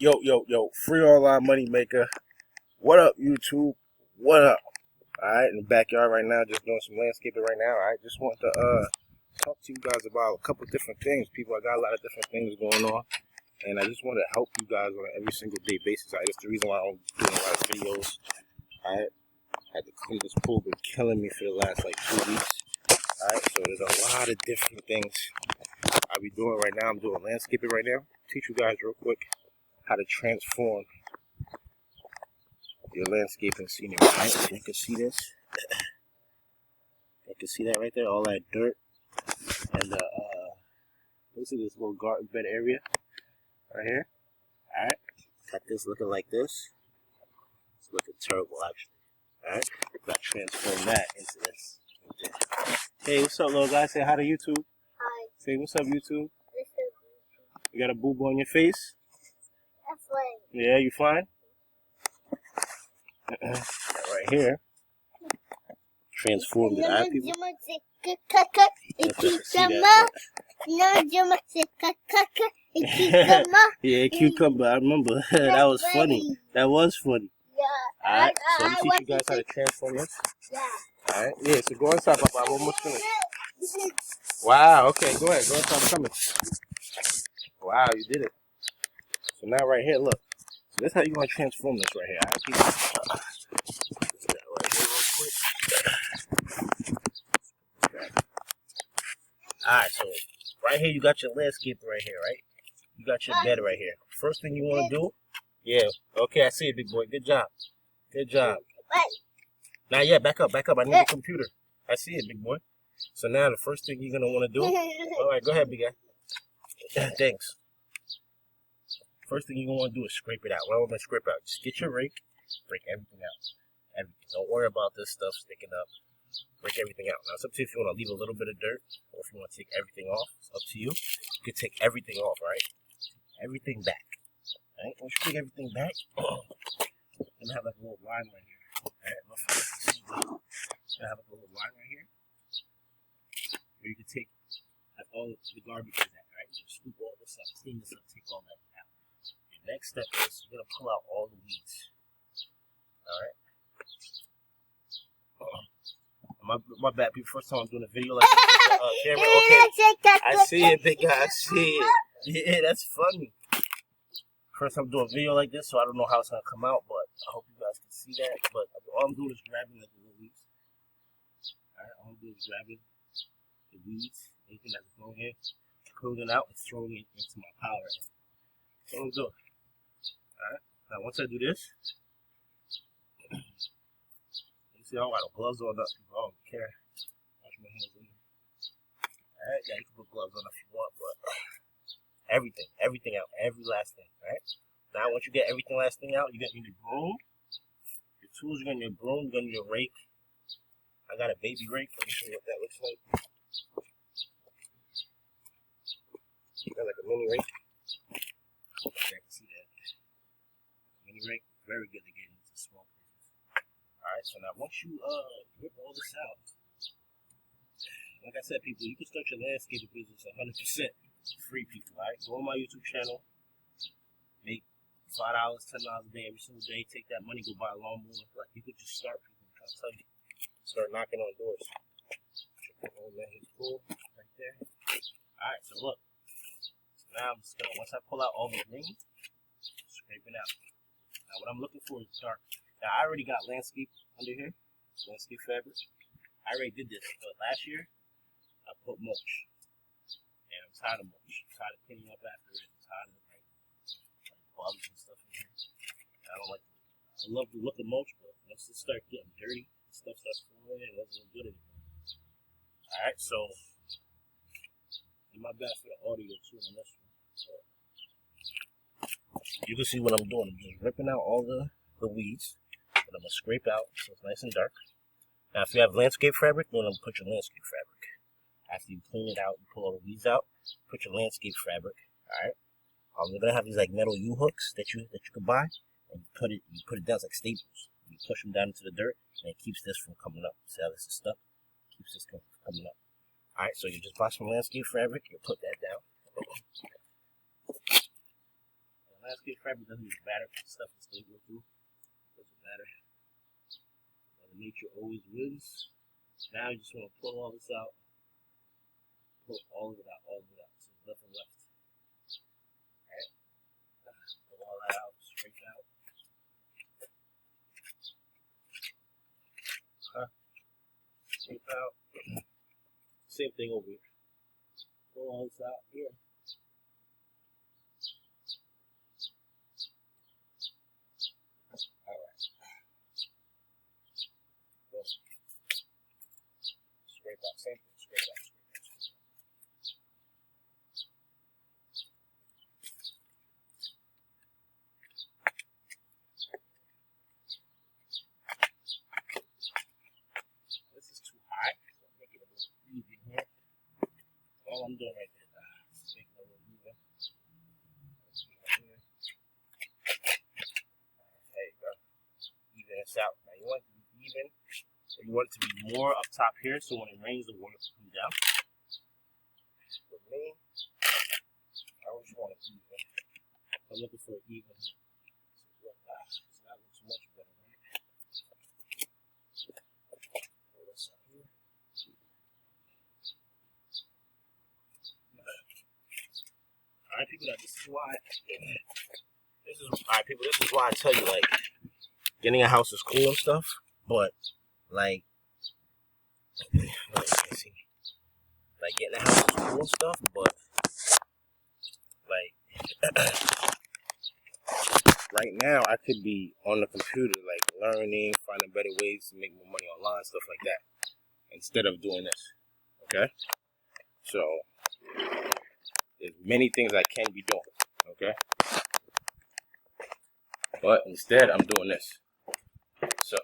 Yo, free online money maker. What up, YouTube? What up? Alright, in the backyard right now, just doing some landscaping right now. I just want to talk to you guys about a couple different things. People, I got a lot of different things going on, and I just want to help you guys on an every single day basis. That's the reason why I'm doing a lot of videos. I had to clean this pool, been killing me for the last like 2 weeks. Alright, so there's a lot of different things I'll be doing right now. I'm doing landscaping right now. Teach you guys real quick how to transform your landscaping scenery. Right? You can see this. You can see that right there, all that dirt and basically this little garden bed area right here. All right, got this looking like this. It's looking terrible actually. All right, got to transform that into this. Hey, what's up, little guy? Say hi to YouTube. Hi. Say what's up, YouTube. You got a boo-boo on your face? That's right. Yeah, you fine? Right here. Transformed it. All right, people? Yeah, cucumber. I remember. That was funny. That was funny. Yeah. Alright, so I'm teach you guys how to transform this. Yeah. Alright, yeah, so go inside, Papa. I'm almost finished. Wow, okay, go ahead. Go inside. I'm coming. Wow, you did it. So now right here, look. So this is how you're going to transform this right here. Alright, people? Right here real quick. Alright, so right here you got your landscape right here, right? You got your bed right here. First thing you want to do, yeah, okay, I see it, big boy. Good job. Good job. Now, yeah, back up. I need the computer. I see it, big boy. So now the first thing you're going to want to do, all right, go ahead, big guy. Thanks. First thing you're going to want to do is scrape it out. What am I going to scrape out? Just get your rake, break everything out. Everything. Don't worry about this stuff sticking up. Break everything out. Now, it's up to you if you want to leave a little bit of dirt or if you want to take everything off. It's up to you. You can take everything off, right? Everything back. Right? Once you take everything back, you're going to have like a little line right here. Alright, you're going to have like a little line right here where you can take like all the garbage is at, right? You scoop all this up, clean this up, take all that out. Your next step is you're going to pull out all the weeds. Alright? My bad, people. First time I'm doing a video like this with the camera. Okay, I see it, big guy. I see it. Yeah, that's funny. First time I'm doing a video like this, so I don't know how it's gonna come out, but I hope you guys can see that. But all I'm doing is grabbing like the little weeds. Alright, all I'm doing is grabbing the weeds, anything that's going here, pulling it out and throwing it into my pile right now. That's all I'm doing. Alright, now once I do this, you see I don't got no gloves on, nothing. I don't care. Wash my hands in here. Alright, yeah, you can put gloves on if you want, but everything out, every last thing, right? Now, once you get everything last thing out, you got your broom, your tools, you got your broom, you got your rake. I got a baby rake. Let me show you what that looks like. You got like a mini rake. I can see that. Mini rake, very good to get into small places. Alright, so now once you rip all this out, like I said, people, you can start your landscaping business 100%. Free, people, alright? Go on my YouTube channel, make $5, $10 a day every single day, take that money, go buy a lawnmower. Like, you could just start, people. I'm trying to tell you, start knocking on doors. Oh man, he's cool right there. Alright, so look. So now I'm just gonna, once I pull out all the green, scrape it out. Now what I'm looking for is dark. Now I already got landscape under here, landscape fabric. I already did this, but last year I put mulch. And I'm tired of mulch. I'm tired of cleaning up after it. I'm tired of like bugs and stuff in here. I don't like I love the look of mulch, but once it starts getting dirty, stuff starts falling in, it doesn't look good anymore. Alright, so my bad for the audio too on this one. So, you can see what I'm doing. I'm just ripping out all the weeds that I'm gonna scrape out so it's nice and dark. Now if you have landscape fabric, then I'm gonna put your landscape fabric. After you clean it out, you pull all the weeds out, put your landscape fabric. Alright. You're gonna have these like metal U-hooks that you can buy, and you put it down like staples. You push them down into the dirt, and it keeps this from coming up. See how this is stuck? Keeps this from coming up. Alright, so you just buy some landscape fabric, you put that down. And landscape fabric doesn't even matter if the stuff is still go through. Doesn't matter. Mother Nature always wins. Now you just want to pull all this out. Pull all of it out, all of it out. So nothing left. Alright? Pull all that out, straight out. Straight out. Same thing over here. Pull all this out here. Alright. Straight out, same thing, straight out, straight out. This is too high, so I'll make it a little even here. All I'm doing right there, just making it a little even. There you go. Even this out. Now you want it to be even. So you want it to be more up top here, so when it rains, the water will come down. For me, I always want it even. I'm looking for it even. So that looks much better, right? Pull this out here. Alright, people, this is why. Alright, people, this is why I tell you, like, getting a house is cool and stuff, but like getting a house is cool and stuff, but like right now I could be on the computer, like learning, finding better ways to make more money online, stuff like that, instead of doing this. Okay, so there's many things I can be doing. Okay, but instead I'm doing this. So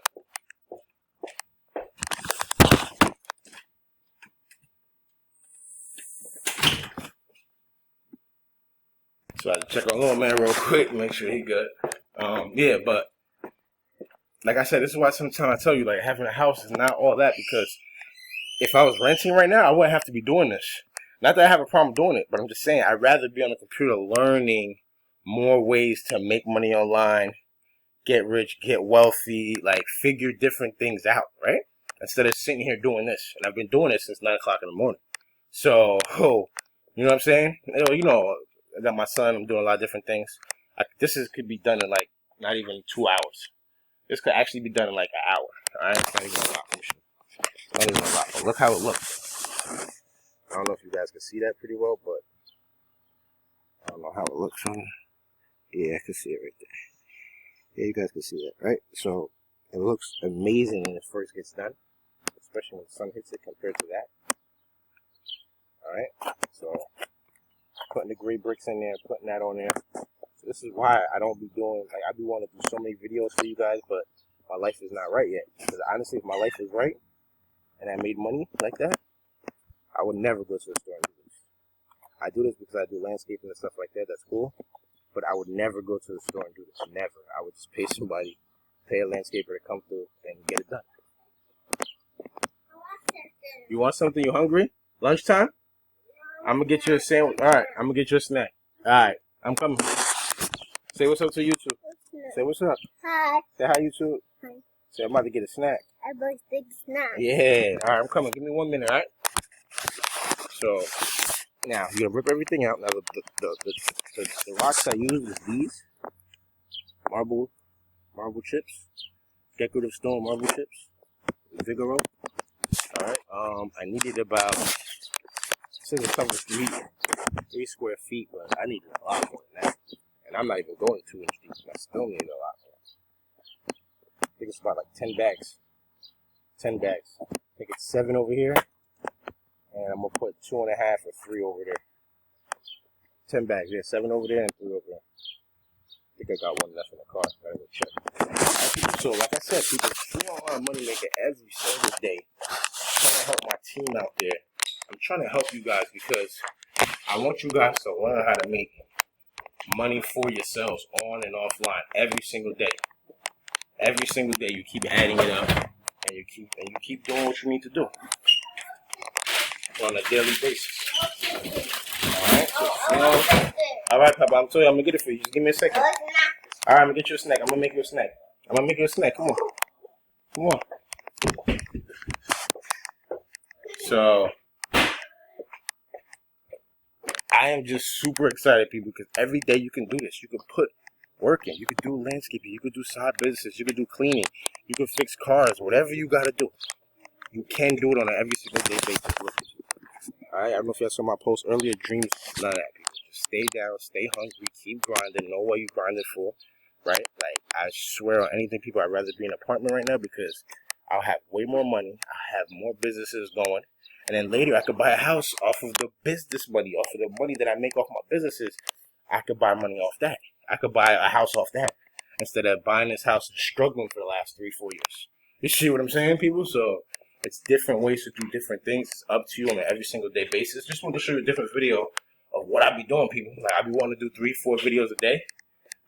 I had to check on little man real quick, make sure he good. Yeah, but like I said, this is why sometimes I tell you, like, having a house is not all that, because if I was renting right now, I wouldn't have to be doing this. Not that I have a problem doing it, but I'm just saying I'd rather be on the computer learning more ways to make money online, get rich, get wealthy, like figure different things out, right? Instead of sitting here doing this. And I've been doing this since 9 o'clock in the morning. So, you know what I'm saying? You know, I got my son, I'm doing a lot of different things. Could be done in like not even 2 hours. This could actually be done in like an hour. Alright, it's not even a lot. Not even a lot, but look how it looks. I don't know if you guys can see that pretty well, but I don't know how it looks on. Yeah, I can see it right there. Yeah, you guys can see that, right? So it looks amazing when it first gets done, especially when the sun hits it compared to that. Alright, so putting the gray bricks in there, putting that on there. So this is why I don't be doing, like, I be wanting to do so many videos for you guys, but my life is not right yet. Because honestly, if my life was right and I made money like that, I would never go to the store and do this. I do this because I do landscaping and stuff like that. That's cool. But I would never go to the store and do this. Never. I would just pay somebody, pay a landscaper to come through and get it done. You want something? You hungry? Lunchtime? I'm going to get you a sandwich. All right. I'm going to get you a snack. All right. I'm coming. Say what's up to YouTube. Say what's up. Hi. Say hi, YouTube. Hi. Say I'm about to get a snack. I'm about to take a snack. Yeah. All right. I'm coming. Give me 1 minute. All right. So now you're gonna rip everything out. Now the rocks I use is these marble chips, decorative stone marble chips, Vigoro. All right. I needed about, since it covers 3 square feet, but I needed a lot more than that. And I'm not even going 2 inch deep. And I still need a lot more. I think it's about like 10 bags. 10 bags. I think it's 7 over here. And I'm going to put 2.5 or 3 over there. 10 bags. Yeah, 7 over there and 3 over there. I think I got 1 left in the car. Gotta go check. So, like I said, people, we are a money maker every single day. I'm trying to help my team out there. I'm trying to help you guys because I want you guys to learn how to make money for yourselves on and offline every single day. Every single day, you keep adding it up, and you keep doing what you need to do on a daily basis. All right. You know? All right, Papa. I'm telling you, I'm gonna get it for you. Just give me a second. All right, I'm gonna get you a snack. I'm gonna make you a snack. I'm gonna make you a snack. Come on. Come on. So, I am just super excited, people, because every day you can do this. You can put work in. You can do landscaping. You can do side businesses. You can do cleaning. You can fix cars. Whatever you gotta do, you can do it on an every single day basis. Alright, I don't know if y'all saw my post earlier. Dreams, none of that, people. Just stay down, stay hungry, keep grinding, know what you grinding for, right? Like, I swear on anything, people, I'd rather be in an apartment right now because I'll have way more money, I'll have more businesses going, and then later I could buy a house off of the business money, off of the money that I make off my businesses. I could buy money off that. I could buy a house off that instead of buying this house and struggling for the last 3-4 years. You see what I'm saying, people? So, it's different ways to do different things. It's up to you on an every single day basis. Just want to show you a different video of what I be doing, people. Like, I be wanting to do 3-4 videos a day,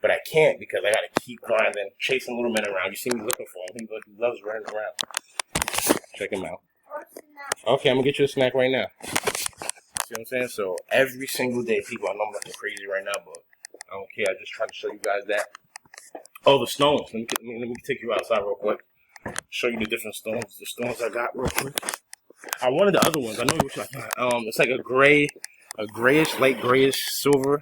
but I can't because I gotta keep grinding, chasing little men around. You see me looking for him. He loves running around. Check him out. Okay, I'm gonna get you a snack right now. See what I'm saying? So every single day, people. I know I'm looking crazy right now, but I don't care. I just trying to show you guys that. Oh, the stones. Let me take you outside real quick. Show you the different stones. The stones I got real quick. I wanted the other ones. I know which one. It's like a grayish, light grayish, silverish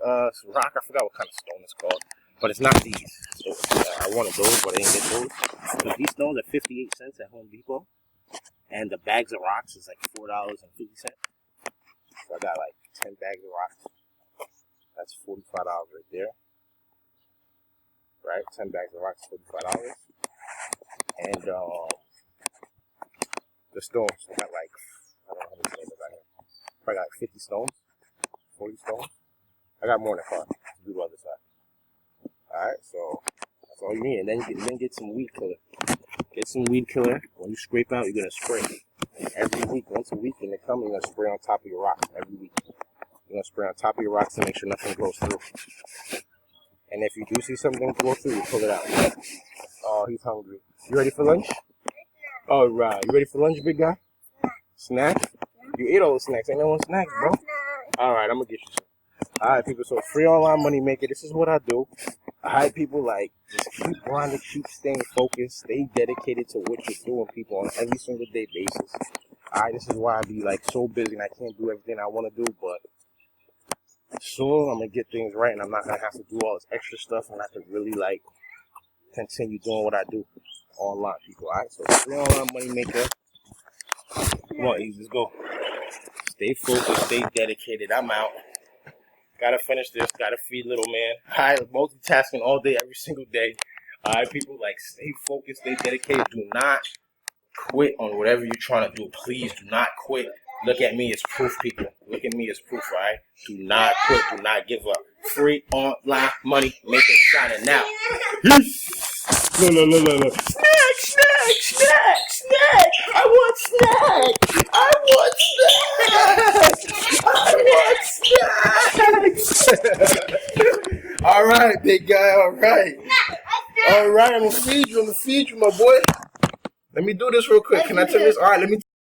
rock. I forgot what kind of stone it's called, but it's not these. So, I wanted those, but I didn't get those. So these stones are 58 cents at Home Depot, and the bags of rocks is like $4.50. So I got like 10 bags of rocks. That's $45 right there. Right, 10 bags of rocks, $45. And the stones, I got like, I don't know how many stones I got here. Probably got like 50 stones, 40 stones. I got more than fun to do the other side. Alright, so that's all you need. And then get some weed killer. Get some weed killer. When you scrape out, you're gonna spray. Every week, once a week, and they come, you're gonna spray on top of your rocks every week. You're gonna spray on top of your rocks to make sure nothing goes through. And if you do see something go through, you pull it out. Oh, he's hungry. You ready for lunch? All right. You ready for lunch, big guy? Snack? You ate all the snacks. Ain't no one snacks, bro. All right, I'm going to get you some. All right, people. So, free online money maker. This is what I do. All right, people, like, just keep grinding, keep staying focused, stay dedicated to what you're doing, people, on every single day basis. All right, this is why I be, like, so busy and I can't do everything I want to do, but soon I'm gonna get things right, and I'm not gonna have to do all this extra stuff, and I can really like continue doing what I do online, people. All right, so free online money maker. Come on, easy, let's go. Stay focused, stay dedicated. I'm out. Gotta finish this. Gotta feed little man. All right, multitasking all day, every single day. All right, people, like stay focused, stay dedicated. Do not quit on whatever you're trying to do. Please do not quit. Look at me as proof, people. Look at me as proof, all right? Do not quit. Do not give up. Free online money maker shining now. No. Snack. I want snack. All right, big guy. All right. I'm going to feed you. My boy. Let me do this real quick. Can I turn this? All right, let me